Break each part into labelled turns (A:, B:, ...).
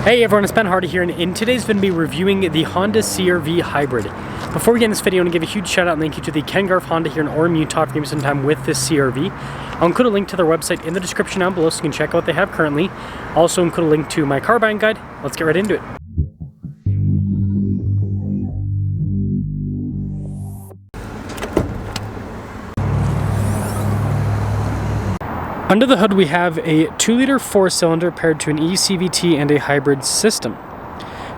A: Hey everyone, it's Ben Hardy here, and in today's video, we'll be reviewing the Honda CR-V Hybrid. Before we get in this video, I want to give a huge shout out and thank you to the Ken Garff Honda here in Orem, Utah for giving me some time with this CR-V. I'll include a link to their website in the description down below so you can check out what they have currently. I'll also include a link to my car buying guide. Let's get right into it. Under the hood we have a 2-liter 4-cylinder paired to an eCVT and a hybrid system.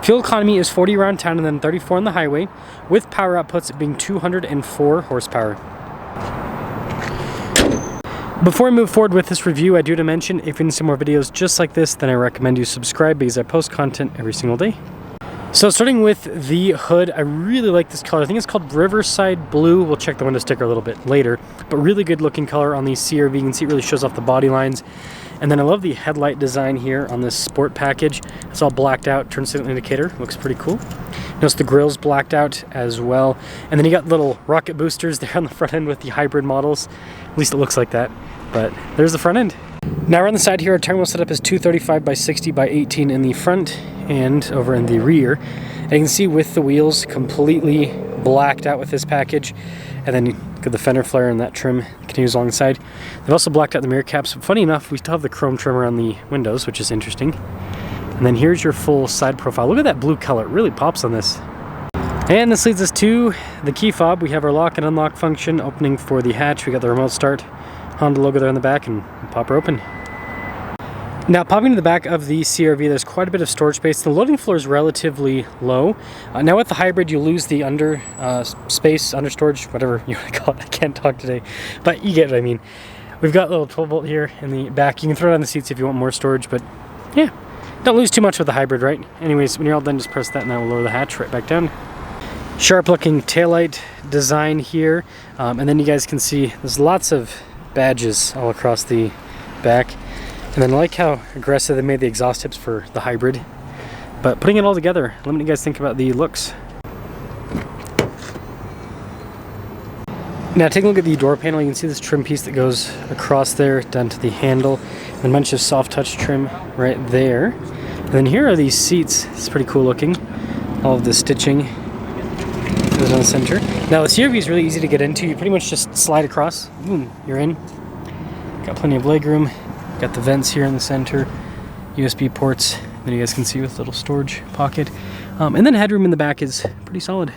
A: Fuel economy is 40 around town and then 34 on the highway, with power outputs being 204 horsepower. Before I move forward with this review, I do want to mention if you need some more videos just like this, then I recommend you subscribe because I post content every single day. So starting with the hood, I really like this color. I think it's called Riverside Blue. We'll check the window sticker a little bit later, but really good looking color on the CR-V. You can see it really shows off the body lines. And then I love the headlight design here on this sport package. It's all blacked out, turn signal indicator, looks pretty cool. Notice the grill's blacked out as well. And then you got little rocket boosters there on the front end with the hybrid models. At least it looks like that, but there's the front end. Now around the side here, our tire wheel setup is 235 by 60 by 18 in the front and over in the rear. And you can see with the wheels completely blacked out with this package. And then you got the fender flare and that trim continues alongside. They've also blacked out the mirror caps. But funny enough, we still have the chrome trim around the windows, which is interesting. And then here's your full side profile. Look at that blue color, it really pops on this. And this leads us to the key fob. We have our lock and unlock function, opening for the hatch. We got the remote start, Honda logo there on the back, and pop her open. Now, popping to the back of the CR-V, there's quite a bit of storage space. The loading floor is relatively low. Now with the hybrid, you lose the under space, under storage, whatever you want to call it. I can't talk today, but you get what I mean. We've got a little 12 volt here in the back. You can throw it on the seats if you want more storage, but yeah, don't lose too much with the hybrid, right? Anyways, when you're all done, just press that and that will lower the hatch right back down. Sharp looking taillight design here. And then you guys can see there's lots of badges all across the back. And then I like how aggressive they made the exhaust tips for the hybrid. But putting it all together, let me know what you guys think about the looks. Now taking a look at the door panel, you can see this trim piece that goes across there down to the handle. And a bunch of soft touch trim right there. And then here are these seats. It's pretty cool looking. All of the stitching goes on the center. Now the CR-V is really easy to get into. You pretty much just slide across. Boom, you're in. Got plenty of leg room. Got the vents here in the center, USB ports, then you guys can see with a little storage pocket. And then headroom in the back is pretty solid.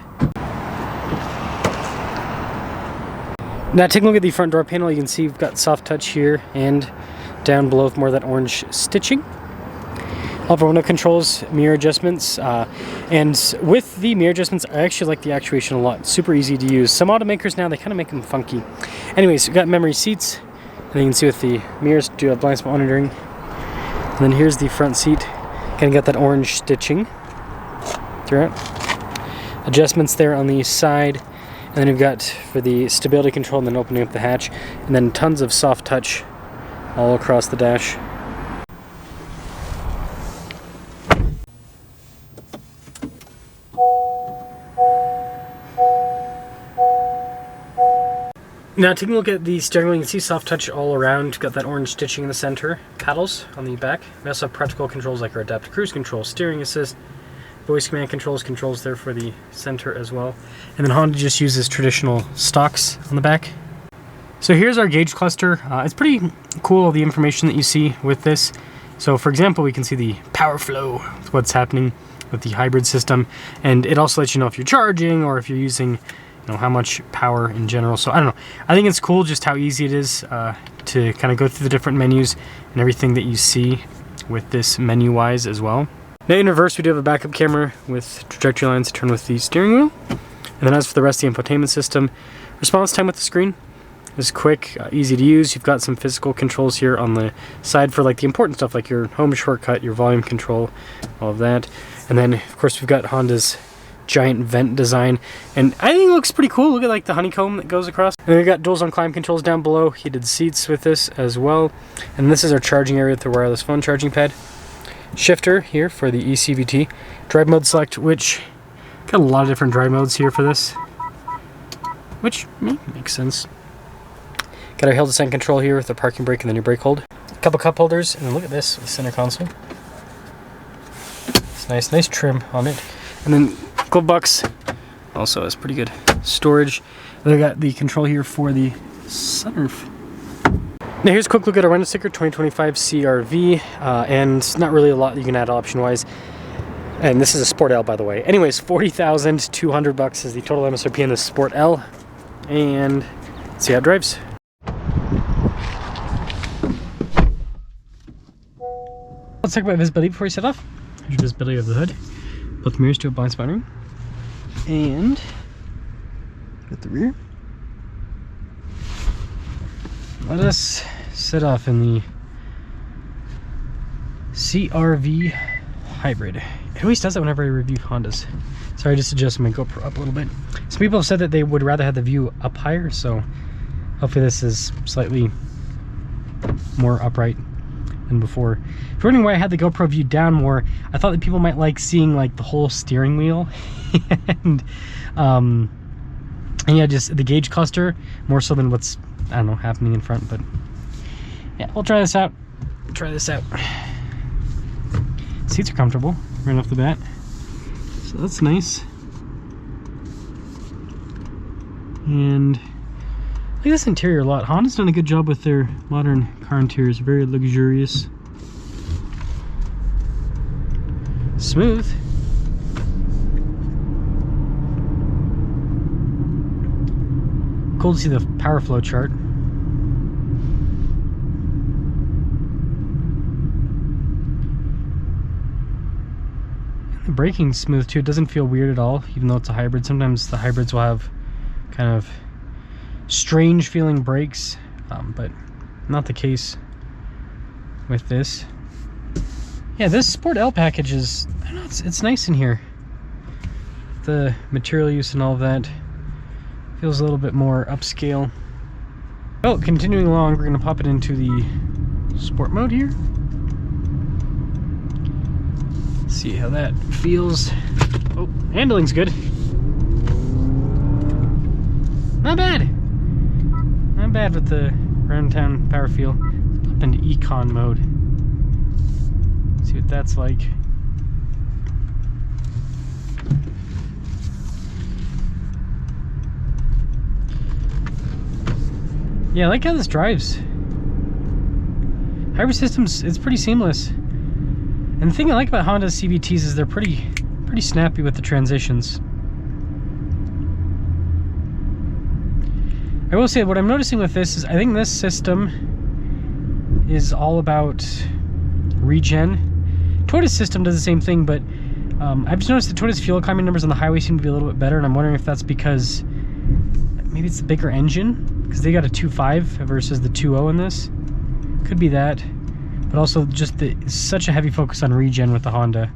A: Now taking a look at the front door panel, you can see we've got soft touch here and down below with more of that orange stitching. All of our window controls, mirror adjustments, and with the mirror adjustments, I actually like the actuation a lot. Super easy to use. Some automakers now, they kind of make them funky. Anyways, we've got memory seats. And you can see with the mirrors do have blind spot monitoring. And then here's the front seat. Kind of got that orange stitching throughout. Adjustments there on the side. And then we've got for the stability control and then opening up the hatch. And then tons of soft touch all across the dash. Now taking a look at the steering wheel, you can see soft touch all around. Got that orange stitching in the center. Paddles on the back. We also have practical controls like our adaptive cruise control, steering assist, voice command controls there for the center as well. And then Honda just uses traditional stocks on the back. So here's our gauge cluster. It's pretty cool, the information that you see with this. So for example, we can see the power flow, what's happening with the hybrid system. And it also lets you know if you're charging or if you're using how much power in general. So I don't know, I think it's cool just how easy it is to kind of go through the different menus and everything that you see with this menu wise as well. Now in reverse, we do have a backup camera with trajectory lines to turn with the steering wheel. And then as for the rest of the infotainment system, response time with the screen is quick, easy to use. You've got some physical controls here on the side for like the important stuff like your home shortcut, your volume control, all of that. And then of course we've got Honda's giant vent design, and I think it looks pretty cool. Look at like the honeycomb that goes across. And then we've got dual zone climb controls down below, heated seats with this as well. And this is our charging area with the wireless phone charging pad. Shifter here for the eCVT. Drive mode select, which got a lot of different drive modes here for this, which makes sense. Got our hill descent control here with the parking brake and then your brake hold. A couple cup holders, and then look at this with the center console. It's nice trim on it. And then glove box also has pretty good storage. They got the control here for the sunroof. Now here's a quick look at our rental sticker, 2025 CRV, and not really a lot you can add option-wise. And this is a Sport L, by the way. Anyways, $40,200 is the total MSRP in the Sport L. And let's see how it drives. Let's talk about visibility before we set off. Here's visibility of the hood. Both mirrors do a blind spot ring. And got the rear. Let us set off in the CRV Hybrid. It always does that whenever I review Hondas. Sorry, I just adjusted my GoPro up a little bit. Some people have said that they would rather have the view up higher, so hopefully this is slightly more upright than before. If you're wondering why I had the GoPro view down more, I thought that people might like seeing like the whole steering wheel and yeah, just the gauge cluster more so than what's, I don't know, happening in front. But yeah, we'll try this out. Seats are comfortable right off the bat, so that's nice. And I like this interior a lot. Honda's done a good job with their modern car interiors. Very luxurious, smooth. Cool to see the power flow chart. The braking's smooth too. It doesn't feel weird at all, even though it's a hybrid. Sometimes the hybrids will have kind of strange feeling brakes, but not the case with this. Yeah, this Sport L package is, I don't know, it's nice in here. The material use and all of that feels a little bit more upscale. Well, continuing along, we're going to pop it into the sport mode here. See how that feels. Oh, handling's good. Not bad. Not bad with the round town power feel. Let's pop into econ mode. See what that's like. Yeah, I like how this drives. Hybrid systems, it's pretty seamless. And the thing I like about Honda CVTs is they're pretty snappy with the transitions. I will say what I'm noticing with this is I think this system is all about regen. Toyota's system does the same thing, but I've just noticed that Toyota's fuel economy numbers on the highway seem to be a little bit better, and I'm wondering if that's because maybe it's the bigger engine, because they got a 2.5 versus the 2.0 in this. Could be that. But also just such a heavy focus on regen with the Honda.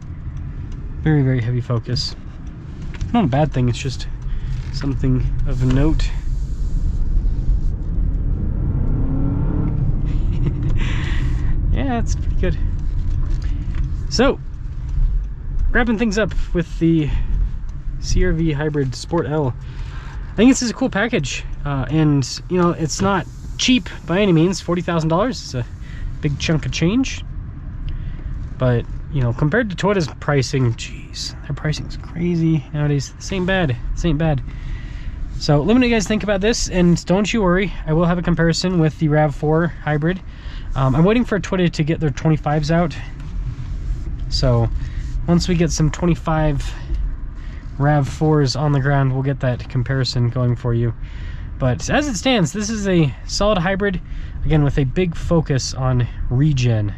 A: Very, very heavy focus. Not a bad thing, it's just something of note. Yeah, it's pretty good. So, wrapping things up with the CRV Hybrid Sport L. I think this is a cool package. And, you know, it's not cheap by any means. $40,000. It's a big chunk of change, but you know, compared to Toyota's pricing, geez, their pricing is crazy nowadays. This ain't bad. So let me know what you guys think about this, and don't you worry, I will have a comparison with the RAV4 hybrid. I'm waiting for Toyota to get their 25s out, so once we get some 25 RAV4s on the ground, we'll get that comparison going for you. But as it stands, this is a solid hybrid, again with a big focus on regen.